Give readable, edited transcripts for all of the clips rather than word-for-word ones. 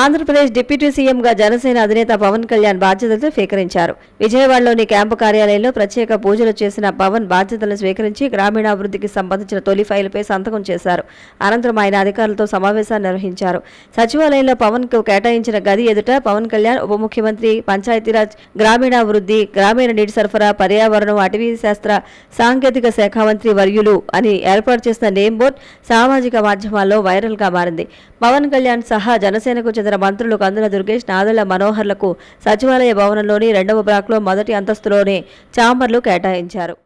Andhra Pradesh deputy సీఎంగా జనసేన అధినేత పవన్ కళ్యాణ్ బాధ్యతలు స్వీకరించారు. విజయవాడలోని క్యాంపు కార్యాలయంలో ప్రత్యేక పూజలు చేసిన పవన్ బాధ్యతలను స్వీకరించి గ్రామీణాభివృద్ధికి సంబంధించిన తొలి ఫైలుపై సంతకం చేశారు. అనంతరం ఆయన అధికారులతో సమావేశాన్ని నిర్వహించారు. సచివాలయంలో పవన్ కు కేటాయించిన గది ఎదుట పవన్ కళ్యాణ్ ఉప ముఖ్యమంత్రి, పంచాయతీరాజ్, గ్రామీణాభివృద్ధి, గ్రామీణ నీటి సరఫరా, పర్యావరణం, అటవీ శాస్త్ర సాంకేతిక శాఖ మంత్రి వర్యులు అని ఏర్పాటు చేసిన నేమ్ బోర్డు సామాజిక మాధ్యమాల్లో వైరల్ గా మారింది. పవన్ కళ్యాణ్ సహా జనసేనకు చెందిన మంత్రులు కందుల దుర్గేష్, నాదెళ్ల మనోహర్లకు సచివాలయ భవనంలోని 2వ బ్లాక్లో మొదటి అంతస్తులోనే ఛాంబర్లు కేటాయించారు.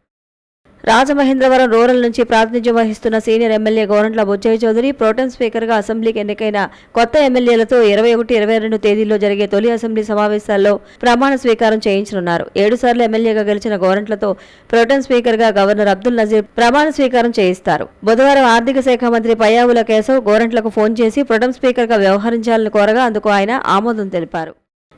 రాజమహేంద్రవరం రూరల్ నుంచి ప్రాతినిధ్యం వహిస్తున్న senior MLA Gorantla Butchaiah Chowdary protem స్పీకర్గా అసెంబ్లీకి ఎన్నికైన కొత్త ఎమ్మెల్యేలతో 21, 22 తేదీల్లో జరిగే తొలి అసెంబ్లీ సమావేశాల్లో ప్రమాణ స్వీకారం చేయించనున్నారు. 7 సార్లు ఎమ్మెల్యేగా గెలిచిన గోరంట్లతో ప్రోటెం స్పీకర్గా గవర్నర్ అబ్దుల్ నజీర్ ప్రమాణ స్వీకారం చేయిస్తారు. బుధవారం ఆర్థిక శాఖ మంత్రి పయ్యావుల కేశవ్ గోరంట్లకు ఫోన్ చేసి ప్రోటెం స్పీకర్గా వ్యవహరించాలని కోరగా అందుకు ఆయన ఆమోదం తెలిపారు.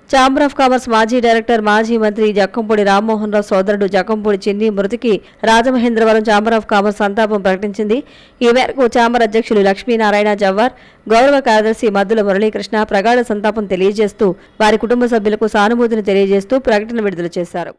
ఛాంబర్ ఆఫ్ కామర్స్ మాజీ డైరెక్టర్, మాజీ మంత్రి జక్కంపూడి రామ్మోహన్ రావు సోదరుడు జక్కంపూడి చిన్ని మృతికి రాజమహేంద్రవరం ఛాంబర్ ఆఫ్ కామర్స్ సంతాపం ప్రకటించింది. ఈ మేరకు ఛాంబర్ అధ్యక్షులు లక్ష్మీనారాయణ జవ్వార్, గౌరవ కార్యదర్శి మద్దుల మురళీకృష్ణ ప్రగాఢ సంతాపం తెలియజేస్తూ వారి కుటుంబ సభ్యులకు సానుభూతిని తెలియజేస్తూ ప్రకటన విడుదల చేశారు.